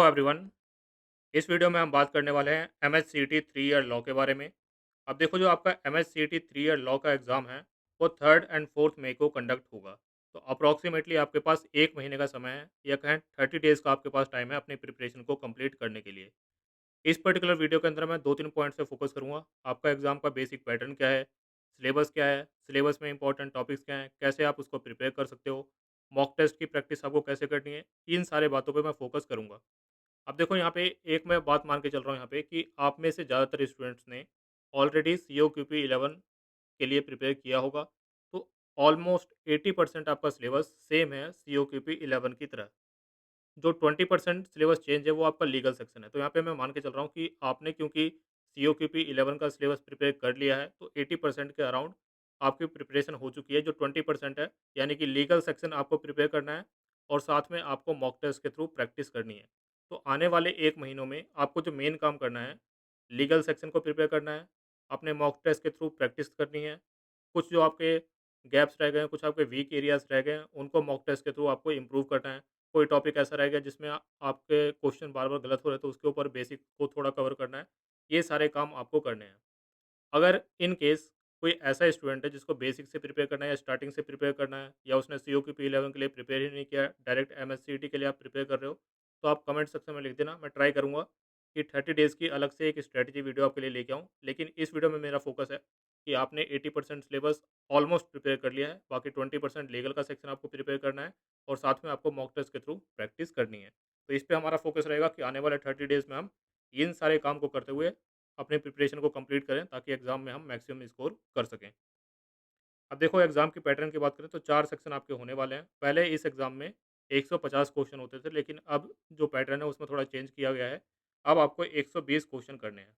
Hello everyone. इस video में हम बात करने वाले हैं एमएससीईटी 3 ईयर लॉ के बारे में। अब देखो, जो आपका एमएससीईटी 3 ईयर लॉ का एग्ज़ाम है वो 3rd एंड 4th मई को कंडक्ट होगा। तो अप्रॉक्सीमेटली आपके पास 1 महीने का समय है, या कहें 30 डेज़ का आपके पास टाइम है अपनी प्रिपरेशन को कंप्लीट करने के लिए। इस पर्टिकुलर वीडियो के अंदर मैं 2-3 पॉइंट्स पे फोकस करूँगा। आपका एग्ज़ाम का बेसिक पैटर्न क्या है, सिलेबस क्या है, सिलेबस में इंपॉर्टेंट टॉपिक्स क्या हैं, कैसे आप उसको प्रिपेयर कर सकते हो, मॉक टेस्ट की प्रैक्टिस आपको कैसे करनी है, इन सारे बातों पे मैं फोकस करूँगा। अब देखो, यहाँ पे एक मैं बात मान के चल रहा हूँ यहाँ पे कि आप में से ज़्यादातर स्टूडेंट्स ने ऑलरेडी सीओक्यूपी 11 के लिए प्रिपेयर किया होगा। तो ऑलमोस्ट 80% आपका सिलेबस सेम है सीओक्यूपी 11 की तरह। जो 20% सिलेबस चेंज है वो आपका लीगल सेक्शन है। तो यहाँ पे मैं मान के चल रहा हूँ कि आपने, क्योंकि सीओक्यूपी 11 का सिलेबस प्रिपेयर कर लिया है, तो 80% के अराउंड आपकी प्रिपरेशन हो चुकी है। जो 20% है, यानी कि लीगल सेक्शन आपको प्रिपेयर करना है, और साथ में आपको मॉक टेस्ट के थ्रू प्रैक्टिस करनी है। तो आने वाले 1 महीनों में आपको जो मेन काम करना है, लीगल सेक्शन को प्रिपेयर करना है, अपने मॉक टेस्ट के थ्रू प्रैक्टिस करनी है। कुछ जो आपके गैप्स रह गए हैं, कुछ आपके वीक एरियाज़ रह गए हैं, उनको मॉक टेस्ट के थ्रू आपको इम्प्रूव करना है। कोई टॉपिक ऐसा रह गया जिसमें आपके क्वेश्चन बार-बार गलत हो रहे हैं, तो उसके ऊपर बेसिक को थोड़ा कवर करना है। ये सारे काम आपको करने हैं। अगर इन केस कोई ऐसा स्टूडेंट है जिसको बेसिक से प्रिपेयर करना है या स्टार्टिंग से प्रिपेयर करना है, या उसने सीओक्यूपी 11 के लिए प्रिपेयर ही नहीं किया, डायरेक्ट एमएससीईटी के लिए आप प्रिपेयर कर रहे हो, तो आप कमेंट सेक्शन में लिख देना। मैं ट्राई करूँगा कि 30 डेज़ की अलग से एक स्ट्रैटेजी वीडियो आपके लिए लेके आऊँ। लेकिन इस वीडियो में मेरा फोकस है कि आपने 80% सिलेबस ऑलमोस्ट प्रिपेयर कर लिया है, बाकी 20% लीगल का सेक्शन आपको प्रिपेयर करना है, और साथ में आपको मॉक टेस्ट के थ्रू प्रैक्टिस करनी है। तो इस पे हमारा फोकस रहेगा कि आने वाले 30 डेज़ में हम इन सारे काम को करते हुए अपने प्रिपरेशन को कंप्लीट करें, ताकि एग्जाम में हम मैक्सिमम स्कोर कर सकें। अब देखो, एग्जाम की पैटर्न की बात करें तो 4 सेक्शन आपके होने वाले हैं। पहले इस एग्जाम में 150 क्वेश्चन होते थे, लेकिन अब जो पैटर्न है उसमें थोड़ा चेंज किया गया है। अब आपको 120 क्वेश्चन करने हैं।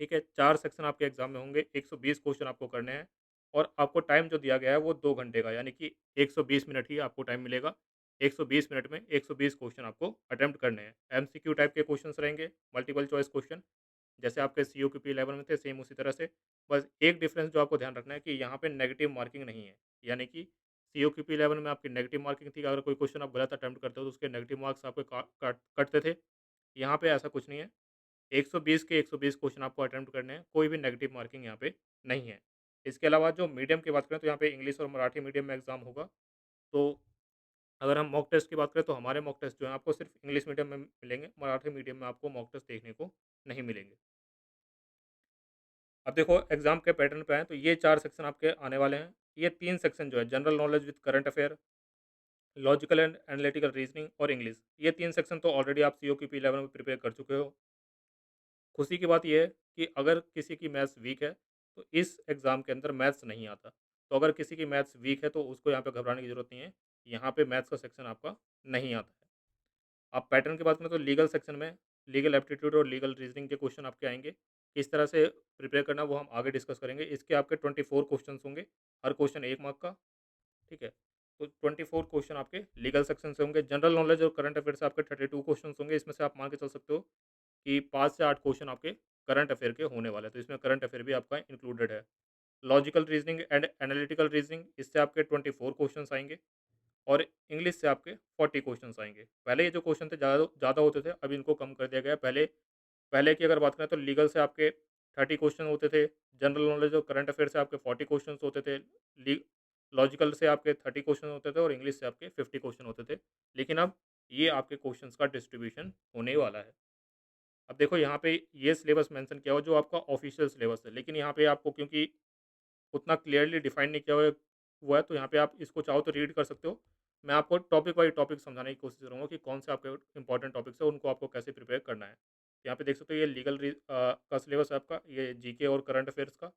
ठीक है, 4 सेक्शन आपके एग्जाम में होंगे, 120 क्वेश्चन आपको करने हैं, और आपको टाइम जो दिया गया है वो 2 घंटे का, यानी कि 120 मिनट ही आपको टाइम मिलेगा। 120 मिनट में 120 क्वेश्चन आपको अटेम्प्ट करने हैं। एमसीक्यू टाइप के क्वेश्चंस रहेंगे, मल्टीपल चॉइस क्वेश्चन, जैसे आपके सीओक्यूपी 11 में थे, सेम उसी तरह से। बस एक डिफरेंस जो आपको ध्यान रखना है कि यहाँ पे नेगेटिव मार्किंग नहीं है। यानी कि सीओक्यूपी 11 में आपकी नेगेटिव मार्किंग थी, अगर कोई क्वेश्चन आप गलत अटेम्प्ट करते हो तो उसके नेगेटिव मार्क्स आपके कटते थे। यहाँ पे ऐसा कुछ नहीं है। 120 के 120 क्वेश्चन आपको अटेम्प्ट करने हैं, कोई भी नेगेटिव मार्किंग यहाँ पे नहीं है। इसके अलावा जो मीडियम की बात करें तो यहाँ पे इंग्लिश और मराठी मीडियम में एग्जाम होगा। तो अगर हम मॉक टेस्ट की बात करें तो हमारे मॉक टेस्ट जो है आपको सिर्फ इंग्लिश मीडियम में मिलेंगे, मराठी मीडियम में आपको मॉक टेस्ट देखने को नहीं मिलेंगे। अब देखो, एग्जाम के पैटर्न पे आएँ तो ये 4 सेक्शन आपके आने वाले हैं। ये 3 सेक्शन जो है, general knowledge with current affair, logical and analytical reasoning और इंग्लिश, ये 3 सेक्शन तो ऑलरेडी आप सीओक्यूपी 11 में प्रिपेयर कर चुके हो। खुशी की बात ये है कि अगर किसी की मैथ्स वीक है, तो इस एग्ज़ाम के अंदर मैथ्स नहीं आता। तो अगर किसी की मैथ्स वीक है तो उसको यहाँ पे घबराने की ज़रूरत नहीं है। यहाँ पे मैथ्स का सेक्शन आपका नहीं आता है। आप पैटर्न की बात करें तो लीगल सेक्शन में लीगल एप्टीट्यूड और लीगल रीजनिंग के क्वेश्चन आपके आएँगे। किस तरह से प्रिपेयर करना वो हम आगे डिस्कस करेंगे। इसके आपके 24 क्वेश्चन्स होंगे, हर क्वेश्चन 1 मार्क का, ठीक है? तो 24 क्वेश्चन आपके लीगल सेक्शन से होंगे। जनरल नॉलेज और करंट अफेयर से आपके 32 क्वेश्चंस होंगे। इसमें से आप मान के चल सकते हो कि 5 से 8 क्वेश्चन आपके करंट अफेयर के होने वाले हैं, तो इसमें करंट अफेयर भी आपका इंक्लूडेड है। Logical reasoning and analytical reasoning, इससे आपके 24 क्वेश्चंस आएँगे, और इंग्लिश से आपके 40 क्वेश्चंस आएँगे। पहले ये जो क्वेश्चन थे ज़्यादा ज़्यादा होते थे, अब इनको कम कर दिया गया है। पहले पहले की अगर बात करें तो लीगल से आपके 30 क्वेश्चन होते थे, जनरल नॉलेज और करंट अफेयर से आपके 40 क्वेश्चंस होते थे, ली लॉजिकल से आपके 30 क्वेश्चन होते थे, और इंग्लिश से आपके 50 क्वेश्चन होते थे। लेकिन अब ये आपके क्वेश्चंस का डिस्ट्रीब्यूशन होने वाला है। अब देखो, यहाँ पे ये सिलेबस मेंशन किया हुआ जो आपका ऑफिशियल सिलेबस है, लेकिन यहाँ पे आपको क्योंकि उतना क्लियरली डिफाइन नहीं किया हुआ है, तो यहाँ पे आप इसको चाहो तो रीड कर सकते हो। मैं आपको टॉपिक वाइज़ टॉपिक समझाने की कोशिश करूँगा कि कौन से आपके इंपॉर्टेंट टॉपिक्स हैं, उनको आपको कैसे प्रिपेयर करना है। यहाँ पे देख सकते हो, ये का सिलेबस है आपका, ये जीके और करंट अफेयर्स का।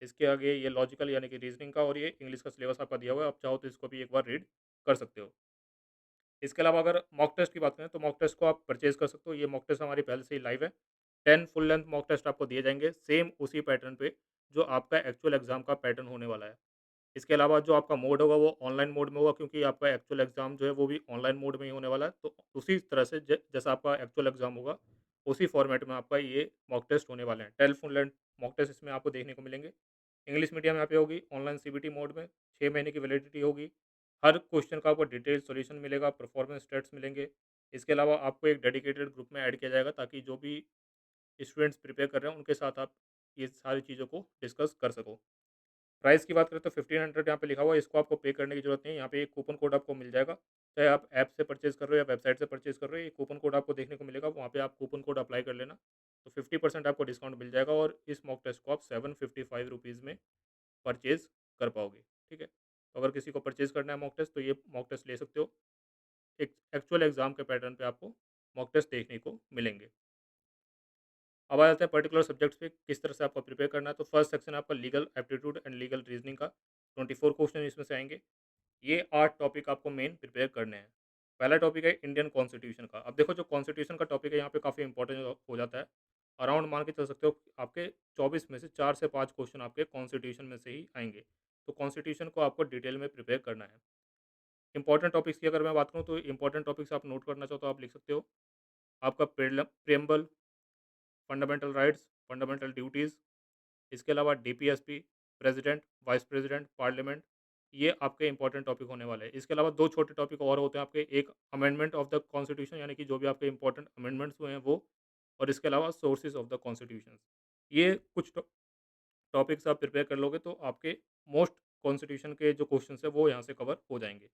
इसके आगे ये लॉजिकल यानी कि रीजनिंग का, और ये इंग्लिश का सिलेबस आपका दिया हुआ है। आप चाहो तो इसको भी एक बार रीड कर सकते हो। इसके अलावा अगर मॉक टेस्ट की बात करें तो मॉक टेस्ट को आप परचेज़ कर सकते हो। ये मॉक टेस्ट हमारी पहले से ही लाइव है। 10 फुल लेंथ मॉक टेस्ट आपको दिए जाएँगे, सेम उसी पैटर्न पे जो आपका एक्चुअल एग्ज़ाम का पैटर्न होने वाला है। इसके अलावा जो आपका मोड होगा वो ऑनलाइन मोड में होगा, क्योंकि आपका एक्चुअल एग्ज़ाम जो है वो भी ऑनलाइन मोड में ही होने वाला है। तो उसी तरह से जैसा आपका एक्चुअल एग्ज़ाम होगा, उसी फॉर्मेट में आपका ये मॉक टेस्ट होने वाले हैं। 12 फुल लेंथ मॉक टेस्ट इसमें आपको देखने को मिलेंगे। इंग्लिश मीडियम यहाँ पे होगी, ऑनलाइन सीबीटी मोड में, 6 महीने की वैलिडिटी होगी। हर क्वेश्चन का आपको डिटेल सॉल्यूशन मिलेगा, परफॉर्मेंस स्टेट्स मिलेंगे। इसके अलावा आपको एक डेडिकेटेड ग्रुप में ऐड किया जाएगा ताकि जो भी स्टूडेंट्स प्रिपेयर कर रहे हैं उनके साथ आप ये सारी चीज़ों को डिस्कस कर सको। प्राइस की बात करें तो 1500 यहाँ पे लिखा हुआ है, इसको आपको पे करने की ज़रूरत नहीं है। यहाँ पे एक कूपन कोड आपको मिल जाएगा, चाहे आप ऐप से परचेज़ कर रहे हो या वेबसाइट से परचेज़ कर रहे हो, ये कूपन कोड आपको देखने को मिलेगा, वहाँ पे आप कूपन कोड अप्लाई कर लेना, तो 50% आपको डिस्काउंट मिल जाएगा और इस मॉक टेस्ट को आप 755 रुपीज़ में परचेज़ कर पाओगे, ठीक है? तो अगर किसी को परचेज़ करना है मॉक टेस्ट, तो ये मॉक टेस्ट ले सकते हो। एक एक्चुअल एग्ज़ाम के पैटर्न पे आपको मॉक टेस्ट देखने को मिलेंगे। अब आ जाते हैं पर्टिकुलर सब्जेक्ट्स पे किस तरह से आपको प्रिपेयर करना है। तो फर्स्ट सेक्शन है आपका legal aptitude and legal reasoning का, 24 क्वेश्चन इसमें से आएंगे। ये 8 टॉपिक आपको मेन प्रिपेयर करने हैं। पहला टॉपिक है इंडियन कॉन्स्टिट्यूशन का। अब देखो जो कॉन्स्टिट्यूशन का टॉपिक है यहाँ पे काफ़ी इंपॉर्टेंट हो जाता है। अराउंड मान के चल सकते हो आपके 24 में से 4 से 5 क्वेश्चन आपके कॉन्स्टिट्यूशन में से ही आएंगे। तो कॉन्स्टिट्यूशन को आपको डिटेल में प्रिपेयर करना है। इंपॉर्टेंट टॉपिक्स की अगर मैं बात करूँ तो इंपॉर्टेंट टॉपिक्स आप नोट करना चाहो तो आप लिख सकते हो। आपका preamble, fundamental rights, fundamental duties, इसके अलावा DPSP, president, vice president, parliament, ये आपके इंपॉर्टेंट टॉपिक होने वाले हैं। इसके अलावा 2 छोटे टॉपिक और होते हैं आपके, एक अमेंडमेंट ऑफ द कॉन्स्टिट्यूशन यानी कि जो भी आपके इंपॉर्टेंट अमेंडमेंट्स हुए हैं वो, और इसके अलावा सोर्सेज़ ऑफ द कॉन्स्टिट्यूशंस। ये कुछ टॉपिक्स आप प्रिपेयर कर लोगे तो आपके मोस्ट कॉन्स्टिट्यूशन के जो क्वेश्चंस हैं वो यहाँ से कवर हो जाएँगे।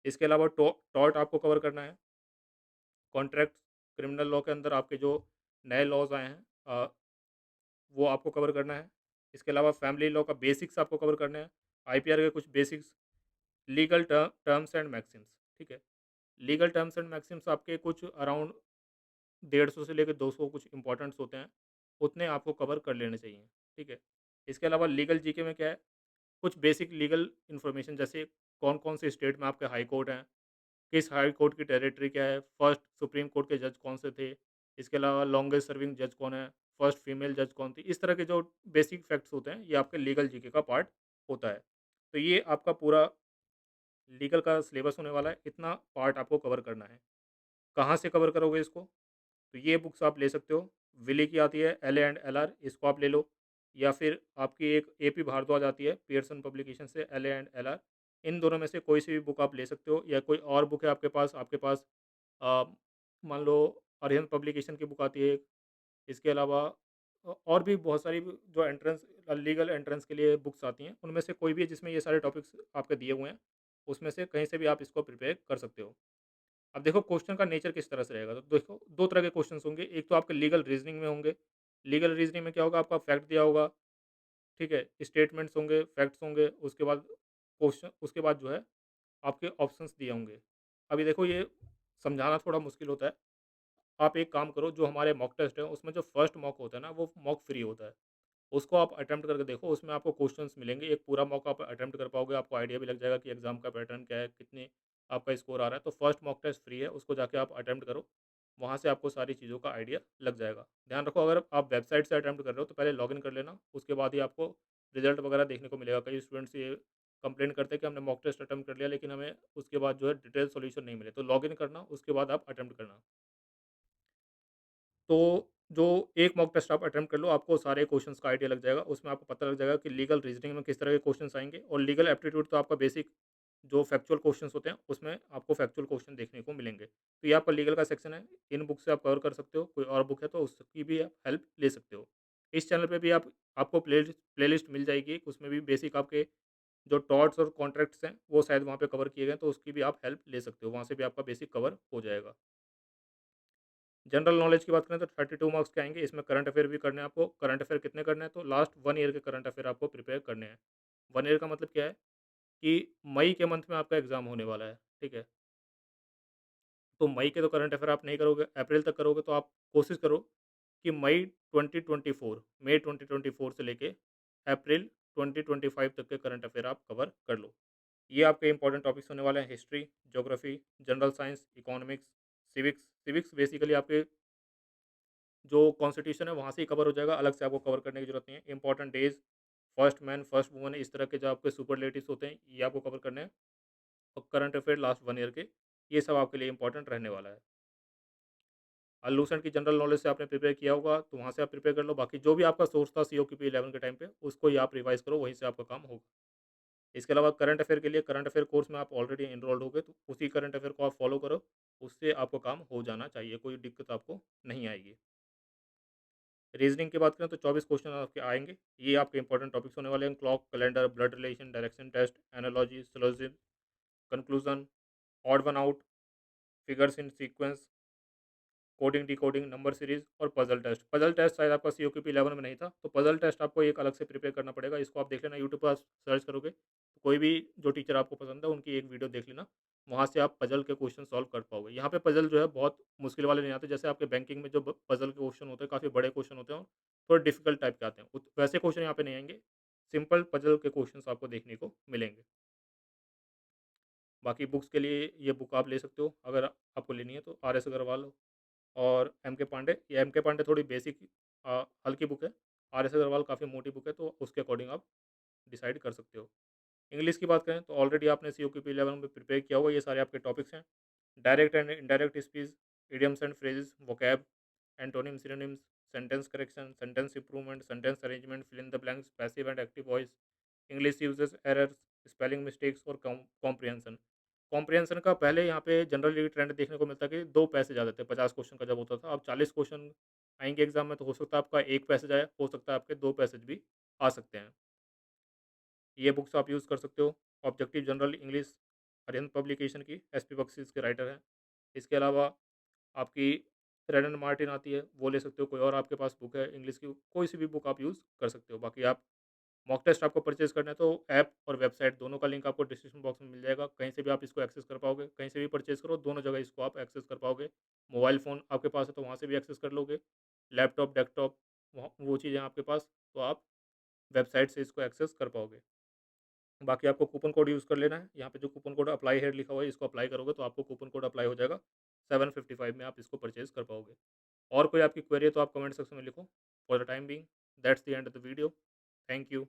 इसके अलावा टॉर्ट आपको कवर करना है, कॉन्ट्रैक्ट्स, क्रिमिनल लॉ के अंदर आपके जो नए लॉज़ आए हैं वो आपको कवर करना है। इसके अलावा फैमिली लॉ का बेसिक्स आपको कवर करना है, आईपीआर के कुछ basics, legal terms and Maxim's, ठीक है। लीगल टर्म्स एंड मैक्सिम्स आपके कुछ अराउंड 150 से लेकर 200 कुछ इंपॉर्टेंट्स होते हैं, उतने आपको कवर कर लेने चाहिए, ठीक है। इसके अलावा लीगल जीके में क्या है, कुछ बेसिक लीगल इन्फॉर्मेशन जैसे कौन-कौन से स्टेट में आपके हाई कोर्ट हैं, किस हाई कोर्ट की टेरिटरी क्या है, फर्स्ट सुप्रीम कोर्ट के जज कौन से थे, इसके अलावा लॉन्गेस्ट सर्विंग जज कौन है, फर्स्ट फीमेल जज कौन थी। इस तरह के जो बेसिक फैक्ट्स होते हैं, ये आपके लीगल जीके का पार्ट होता है। तो ये आपका पूरा लीगल का सिलेबस होने वाला है, इतना पार्ट आपको कवर करना है। कहाँ से कवर करोगे इसको? तो ये बुक्स आप ले सकते हो। विली की आती है L A and L are, इसको आप ले लो, या फिर आपकी एक ए पी भारद्वाज आती है पियर्सन पब्लिकेशन से, L A and L R. इन दोनों में से कोई सी भी बुक आप ले सकते हो, या कोई और बुक है आपके पास अ, मान लो अरिहंत पब्लिकेशन की बुक आती है एक, इसके अलावा और भी बहुत सारी जो एंट्रेंस लीगल एंट्रेंस के लिए बुक्स आती हैं, उनमें से कोई भी है जिसमें ये सारे टॉपिक्स आपके दिए हुए हैं, उसमें से कहीं से भी आप इसको प्रिपेयर कर सकते हो। अब देखो क्वेश्चन का नेचर किस तरह से रहेगा, तो देखो 2 तरह के क्वेश्चंस होंगे, एक तो आपके लीगल रीजनिंग में होंगे। लीगल रीजनिंग में क्या होगा, आपका फैक्ट दिया होगा, ठीक है? स्टेटमेंट्स होंगे, फैक्ट्स होंगे, उसके बाद क्वेश्चन, उसके बाद जो है आपके ऑप्शंस दिए होंगे। अभी देखो ये समझाना थोड़ा मुश्किल होता है। आप एक काम करो, जो हमारे मॉक टेस्ट है उसमें जो फर्स्ट मॉक होता है ना वो मॉक फ्री होता है। उसको आप अटेम्प्ट करके देखो, उसमें आपको क्वेश्चंस मिलेंगे, एक पूरा मॉक आप अटेम्प्ट कर पाओगे, आपको आइडिया भी लग जाएगा कि एग्ज़ाम का पैटर्न क्या है, कितने आपका स्कोर आ रहा है। तो फर्स्ट मॉक टेस्ट फ्री है, उसको जाके आप अटेम्प्ट करो, वहाँ से आपको सारी चीज़ों का आइडिया लग जाएगा। ध्यान रखो, अगर आप वेबसाइट से अटेम्प्ट कर रहे हो तो पहले लॉगिन कर लेना, उसके बाद ही आपको रिजल्ट वगैरह देखने को मिलेगा। कई स्टूडेंट्स ये कंप्लेंट करते हैं कि हमने मॉक टेस्ट अटेम्प्ट कर लिया लेकिन हमें उसके बाद जो है डिटेल सॉल्यूशन नहीं मिले, तो लॉगिन करना, उसके बाद आप अटेम्प्ट करना। तो जो एक मॉक टेस्ट आप अटेम्प्ट कर लो, आपको सारे क्वेश्चंस का आइडिया लग जाएगा। उसमें आपको पता लग जाएगा कि लीगल रीजनिंग में किस तरह के क्वेश्चंस आएँगे, और लीगल एप्टीट्यूड तो आपका बेसिक जो फैक्चुअल क्वेश्चंस होते हैं, उसमें आपको फैक्चुअल क्वेश्चन देखने को मिलेंगे। तो ये आपका लीगल का सेक्शन है, इन बुक से आप कवर कर सकते हो। कोई और बुक है तो उसकी भी आप हेल्प ले सकते हो। इस चैनल पे भी आपको प्लेलिस्ट मिल जाएगी, उसमें भी बेसिक आपके जो टॉर्ट्स और कॉन्ट्रैक्ट्स हैं, वो शायद वहाँ पे कवर किए गए हैं, तो उसकी भी आप हेल्प ले सकते हो। वहाँ से भी आपका बेसिक कवर हो जाएगा। जनरल नॉलेज की बात करें तो 32 मार्क्स के आएँगे, इसमें करंट अफेयर भी करने हैं आपको। करंट अफेयर कितने करने हैं, तो लास्ट 1 ईयर के करंट अफेयर आपको प्रिपेयर करने हैं। 1 ईयर का मतलब क्या है कि मई के मंथ में आपका एग्ज़ाम होने वाला है, ठीक है? तो मई के तो करंट अफेयर आप नहीं करोगे, अप्रैल तक करोगे, तो आप कोशिश करो कि मई 2024 से लेके अप्रैल 2025 तक के करंट अफेयर आप कवर कर लो। ये आपके इंपॉर्टेंट टॉपिक्स होने वाले हैं, history, geography, general science, economics, civics. Civics basically आपके जो कॉन्स्टिट्यूशन है वहाँ से ही कवर हो जाएगा, अलग से आपको कवर करने की ज़रूरत नहीं है। Important days, first man, first woman, इस तरह के जो आपके सुपरलेटिव्स होते हैं, ये आपको कवर करने हैं। और करंट अफेयर लास्ट 1 ईयर के, ये सब आपके लिए इंपॉर्टेंट रहने वाला है। लूसेंट की जनरल नॉलेज से आपने प्रिपेयर किया होगा, तो वहाँ से आप प्रिपेयर कर लो। बाकी जो भी आपका सोर्स था सीओक्यूपी 11 के टाइम पे, उसको ही आप रिवाइज़ करो, वहीं से आपका काम होगा। इसके अलावा करंट अफ़ेयर के लिए करंट अफ़ेयर कोर्स में आप ऑलरेडी एनरोल्ड हो गए, तो उसी करंट अफ़ेयर को आप फ़ॉलो करो, उससे आपका काम हो जाना चाहिए, कोई दिक्कत आपको नहीं आएगी। रीज़निंग की बात करें तो 24 क्वेश्चन आपके आएँगे, ये आपके इंपॉर्टेंट टॉपिक्स होने वाले हैं, clock, calendar, blood relation, direction test, analogy, syllogism, conclusion, odd one out, figures in sequence, coding, decoding, number series और पज़ल टेस्ट। पज़ल टेस्ट शायद आपका सीओक्यूपी 11 में नहीं था, तो पज़ल टेस्ट आपको एक अलग से प्रिपेयर करना पड़ेगा। इसको आप देख लेना, यूट्यूब पर सर्च करोगे, तो कोई भी जो टीचर आपको पसंद है, उनकी एक वीडियो देख लेना, वहाँ से आप पज़ल के क्वेश्चन सॉल्व कर पाओगे। यहाँ पे पज़ल जो है बहुत मुश्किल वाले नहीं आते, जैसे आपके बैंकिंग में जो ब पज़ल के क्वेश्चन होते हैं, काफ़ी बड़े क्वेश्चन होते हैं और थोड़े डिफ़िकल्ट टाइप के आते हैं। उत वैसे क्वेश्चन यहाँ पे नहीं आएँगे, सिंपल पज़ल के क्वेश्चन्स आपको देखने को मिलेंगे। बाकी बुक्स के लिए ये बुक आप ले सकते हो, अगर आपको लेनी है तो आर एस अग्रवाल और एम के पांडे। ये एम के पांडे थोड़ी बेसिक हल्की बुक है। आर एस अग्रवाल काफ़ी मोटी बुक है, तो उसके अकॉर्डिंग आप डिसाइड कर सकते हो। इंग्लिश की बात करें तो ऑलरेडी आपने सीओक्यूपी 11 में प्रिपेयर किया होगा, ये सारे आपके टॉपिक्स हैं। Direct and indirect speech, idioms and phrases, vocab, antonym, synonyms, sentence correction, sentence improvement, sentence arrangement, fill in the blanks, passive and active voice, English usages, errors, spelling mistakes और comprehension. Comprehension का पहले यहाँ पे generally trend देखने को मिलता है कि 2 पैसेज आ जाते हैं, 50 क्वेश्चन का जब होता था, अब 40 क्वेश्चन आएँगे एग्ज़ाम में, तो हो सकता है आपका 1 पैसेज आए, हो सकता है आपके 2 पैसेज भी आ सकते हैं। ये बुक्स आप यूज़ कर सकते हो। Objective general English, Arihant publication की, एसपी बख्शी इसके राइटर हैं। इसके अलावा आपकी रेड एंड मार्टिन आती है, वो ले सकते हो। कोई और आपके पास बुक है इंग्लिश की, कोई सी भी बुक आप यूज़ कर सकते हो। बाकी आप मॉक टेस्ट आपको परचेज़ करना है तो ऐप और वेबसाइट दोनों का लिंक आपको डिस्क्रिप्शन बॉक्स में मिल जाएगा। कहीं से भी आप इसको एक्सेस कर पाओगे, कहीं से भी परचेज़ करो, दोनों जगह इसको आप एक्सेस कर पाओगे। मोबाइल फ़ोन आपके पास है तो वहाँ से भी एक्सेस कर लोगे। लैपटॉप, डेस्कटॉप, वहाँ वो चीज़ें आपके पास, तो आप वेबसाइट से इसको एक्सेस कर पाओगे। बाकी आपको कूपन कोड यूज़ कर लेना है। यहाँ पे जो कूपन कोड अप्लाई हियर लिखा हुआ है, इसको अप्लाई करोगे तो आपको कूपन कोड अप्लाई हो जाएगा। 755 में आप इसको परचेज़ कर पाओगे। और कोई आपकी क्वेरी है तो आप कमेंट सेक्शन में लिखो। For the time being that's the end of the video. Thank you.